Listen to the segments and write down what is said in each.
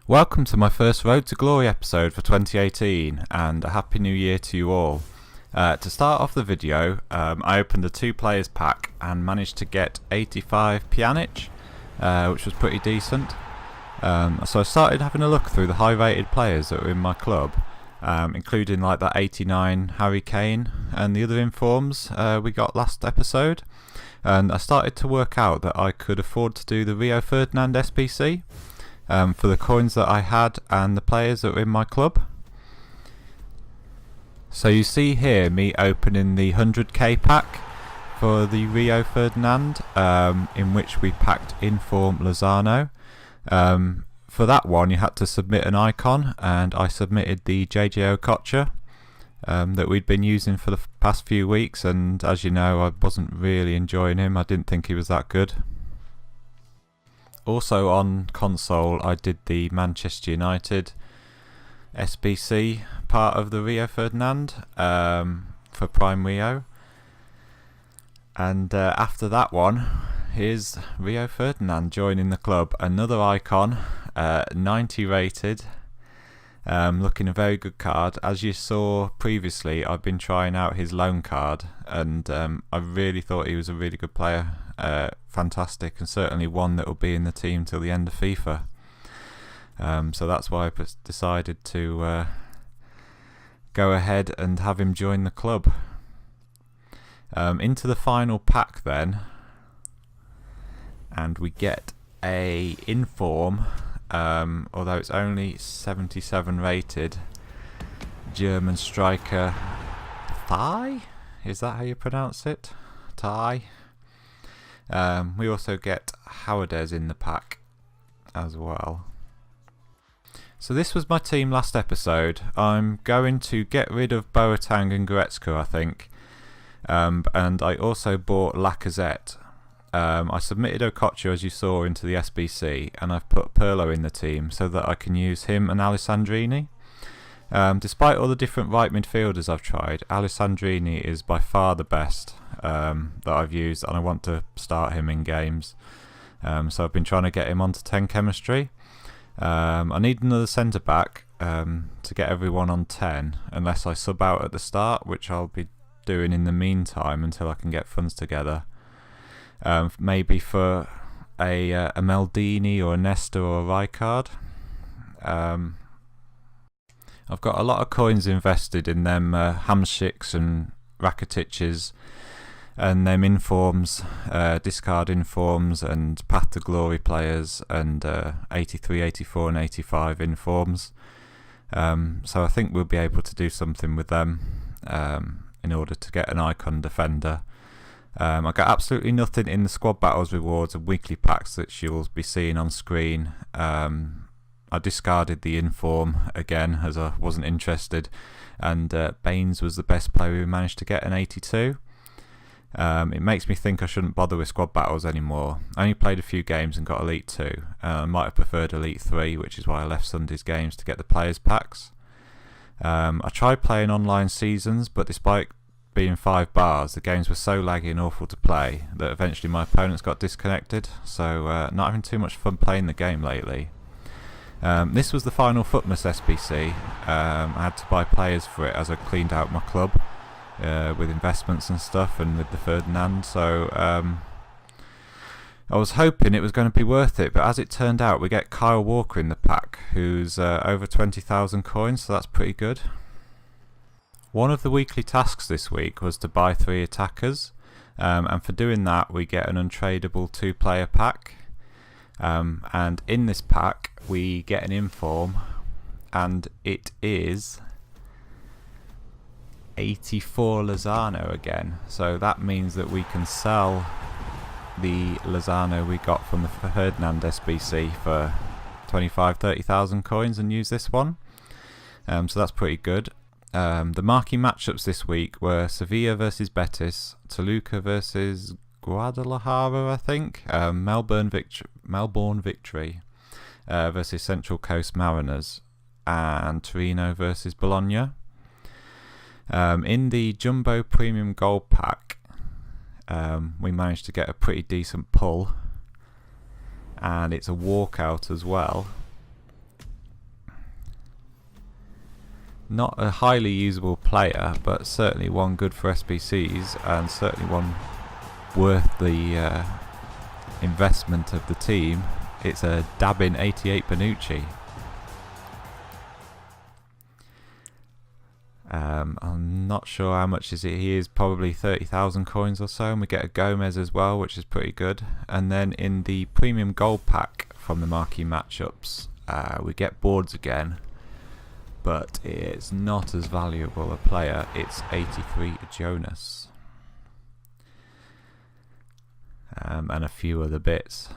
Welcome to my first Road to Glory episode for 2018 and a happy new year to you all. To start off the video, I opened a 2 players pack and managed to get 85 Pjanic, which was pretty decent. So I started having a look through the high rated players that were in my club, including like that 89 Harry Kane and the other informs we got last episode, and I started to work out that I could afford to do the Rio Ferdinand SBC for the coins that I had and the players that were in my club. So you see here me opening the 100k pack for the Rio Ferdinand, in which we packed Inform Lozano. For that one you had to submit an icon, and I submitted the JJ Okocha that we'd been using for the past few weeks, and as you know, I wasn't really enjoying him. I didn't think he was that good. Also on console I did the Manchester United SBC part of the Rio Ferdinand for Prime Rio, and after that one here's Rio Ferdinand joining the club, another icon, 90 rated, looking a very good card. As you saw previously, I've been trying out his loan card, and I really thought he was a really good player, fantastic, and certainly one that will be in the team till the end of FIFA. So that's why I decided to go ahead and have him join the club. Into the final pack then, and we get a inform, although it's only 77 rated, German striker Thai? Is that how you pronounce it? Thai? We also get Howardez in the pack as well. So this was my team last episode. I'm going to get rid of Boateng and Goretzka, I think, and I also bought Lacazette. I submitted Okocha, as you saw, into the SBC, and I've put Pirlo in the team so that I can use him and Alessandrini. Despite all the different right midfielders I've tried, Alessandrini is by far the best that I've used, and I want to start him in games. So I've been trying to get him onto 10 chemistry. I need another centre back to get everyone on 10, unless I sub out at the start, which I'll be doing in the meantime until I can get funds together. Maybe for a Maldini or a Nesta or a Rijkaard. I've got a lot of coins invested in them Hamšiks and Rakitiches, and them informs, discard informs, and Path to Glory players, and 83, 84 and 85 informs. So I think we'll be able to do something with them in order to get an icon defender. I got absolutely nothing in the squad battles rewards and weekly packs that you'll be seeing on screen. I discarded the inform again as I wasn't interested, and Baines was the best player we managed to get, an 82. It makes me think I shouldn't bother with squad battles anymore. I only played a few games and got Elite 2. I might have preferred Elite 3, which is why I left Sunday's games to get the players packs. I tried playing online seasons, but despite being 5 bars, the games were so laggy and awful to play that eventually my opponents got disconnected, so not having too much fun playing the game lately. This was the final Footmas SBC. I had to buy players for it as I cleaned out my club with investments and stuff, and with the Ferdinand, so I was hoping it was going to be worth it, but as it turned out we get Kyle Walker in the pack, who's over 20,000 coins, so that's pretty good. One of the weekly tasks this week was to buy 3 attackers, and for doing that we get an untradeable 2-player pack, and in this pack we get an inform, and it is 84 Lozano again, so that means that we can sell the Lozano we got from the Ferdinand SBC for 25-30,000 coins and use this one, so that's pretty good. The marquee matchups this week were Sevilla versus Betis, Toluca versus Guadalajara, I think, Melbourne Victory versus Central Coast Mariners, and Torino versus Bologna. In the Jumbo Premium Gold Pack, we managed to get a pretty decent pull, and it's a walkout as well. Not a highly usable player, but certainly one good for SBCs, and certainly one worth the investment of the team. It's a dabbing 88 Bonucci. I'm not sure how much is it. He is probably 30,000 coins or so, and we get a Gomez as well, which is pretty good. And then in the premium gold pack from the marquee matchups, we get boards again, but it's not as valuable a player. It's 83 Jonas, and a few other bits.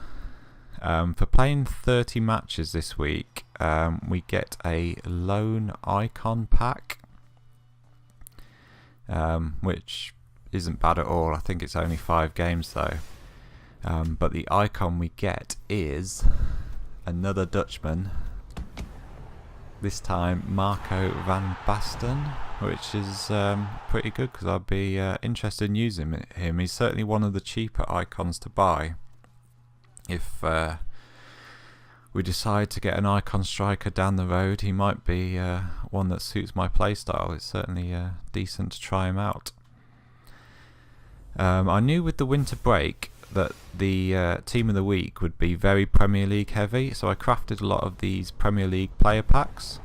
For playing 30 matches this week, we get a loan icon pack, which isn't bad at all. I think it's only 5 games though. But the icon we get is another Dutchman, this time Marco van Basten, which is pretty good because I'd be interested in using him. He's certainly one of the cheaper icons to buy if we decide to get an icon striker down the road. He might be one that suits my playstyle. It's certainly decent to try him out. I knew with the winter break that the team of the week would be very Premier League heavy, so I crafted a lot of these Premier League player packs.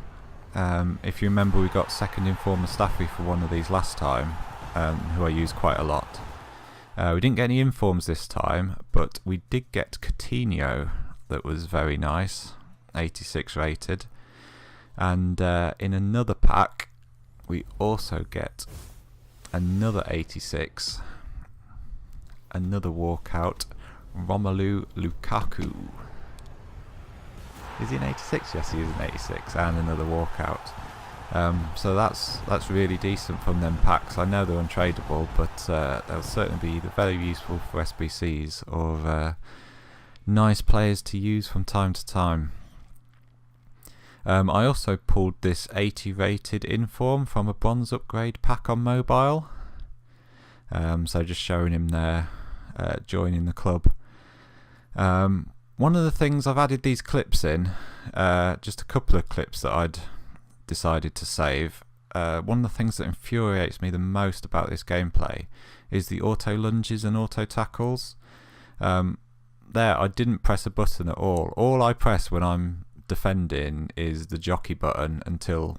If you remember, we got second inform Mustafi for one of these last time, who I use quite a lot. We didn't get any informs this time, but we did get Coutinho, that was very nice, 86 rated. And in another pack we also get another 86, another walkout, Romelu Lukaku. Is he an 86? Yes, he is an 86, and another walkout. So that's really decent from them packs. I know they're untradeable, but they'll certainly be either very useful for SBCs or nice players to use from time to time. I also pulled this 80 rated inform from a bronze upgrade pack on mobile. So just showing him there, joining the club. One of the things I've added these clips in, just a couple of clips that I'd decided to save. One of the things that infuriates me the most about this gameplay is the auto lunges and auto tackles. There, I didn't press a button at all. All I press when I'm defending is the jockey button until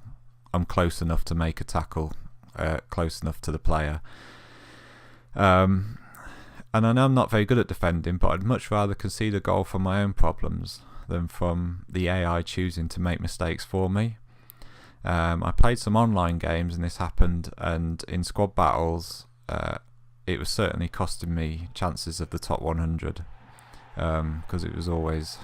I'm close enough to make a tackle, close enough to the player. And I know I'm not very good at defending, but I'd much rather concede a goal from my own problems than from the AI choosing to make mistakes for me. I played some online games and this happened, and in squad battles it was certainly costing me chances of the top 100, because it was always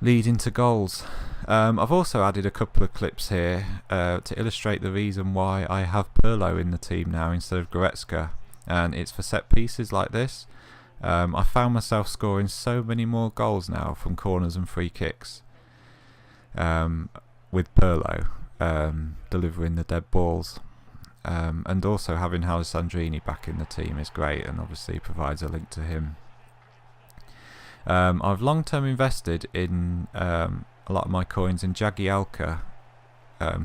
leading to goals. I've also added a couple of clips here to illustrate the reason why I have Pirlo in the team now instead of Goretzka, and it's for set pieces like this. I found myself scoring so many more goals now from corners and free kicks with Pirlo delivering the dead balls, and also having Alessandrini back in the team is great and obviously provides a link to him. I've long term invested in a lot of my coins in Jagielka,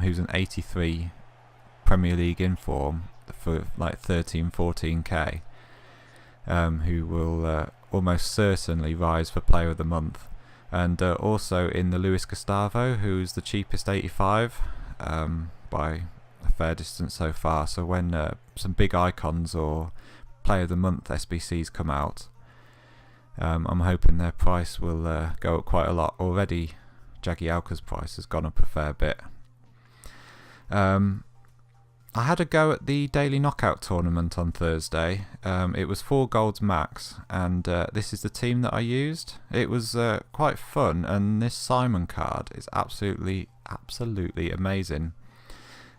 who's an 83 Premier League inform for like 13-14k, who will almost certainly rise for player of the month. And also in the Luis Gustavo, who's the cheapest 85 by a fair distance so far. So when some big icons or player of the month SBCs come out, I'm hoping their price will go up quite a lot. Already Jagielka's price has gone up a fair bit. I had a go at the daily knockout tournament on Thursday. It was 4 golds max, and this is the team that I used. It was quite fun, and this Simon card is absolutely amazing.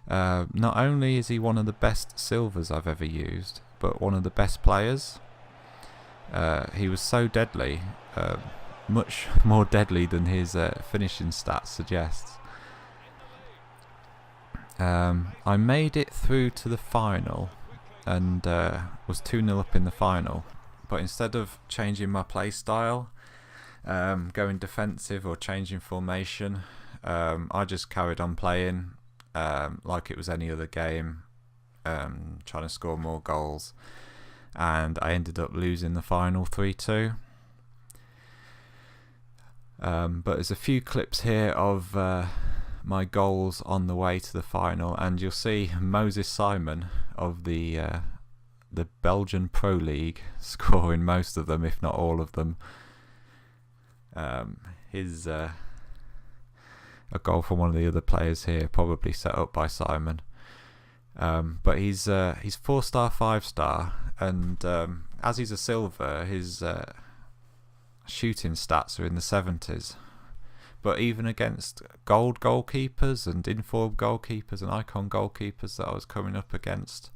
Not only is he one of the best silvers I've ever used, but one of the best players. He was so deadly, much more deadly than his finishing stats suggests. I made it through to the final and was 2-0 up in the final, but instead of changing my play style, going defensive or changing formation, I just carried on playing, like it was any other game, trying to score more goals, and I ended up losing the final 3-2. But there's a few clips here of my goals on the way to the final, and you'll see Moses Simon of the Belgian Pro League scoring most of them, if not all of them. His a goal from one of the other players here, probably set up by Simon. But he's 4-star, 5-star, and as he's a silver, his shooting stats are in the 70s. But even against gold goalkeepers and informed goalkeepers and icon goalkeepers that I was coming up against,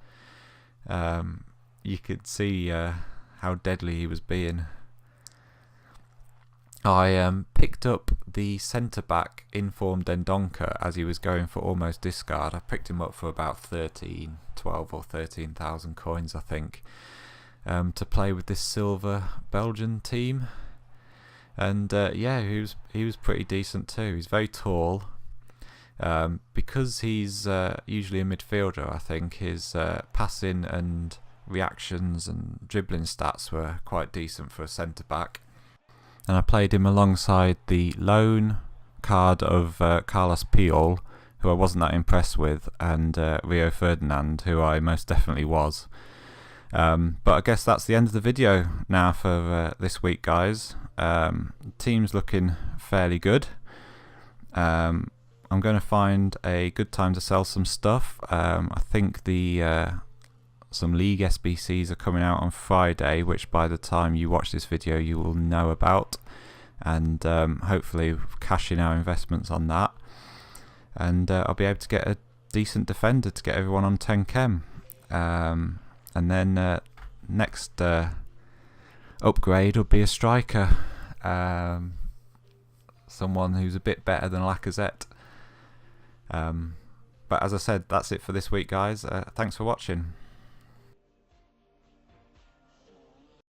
you could see how deadly he was being. I picked up the centre-back informed Dendoncker as he was going for almost discard. I picked him up for about 12 or 13,000 coins, I think, to play with this silver Belgian team. And yeah, he was pretty decent too. He's very tall. Because he's usually a midfielder, I think his passing and reactions and dribbling stats were quite decent for a centre-back. And I played him alongside the loan card of Carlos Puyol, who I wasn't that impressed with, and Rio Ferdinand, who I most definitely was. But I guess that's the end of the video now for this week, guys. Team's looking fairly good. I'm going to find a good time to sell some stuff. I think some League SBCs are coming out on Friday, which by the time you watch this video you will know about, and hopefully cash in our investments on that, and I'll be able to get a decent defender to get everyone on 10 chem, and then next upgrade will be a striker, someone who's a bit better than Lacazette. But as I said, that's it for this week, guys. Thanks for watching.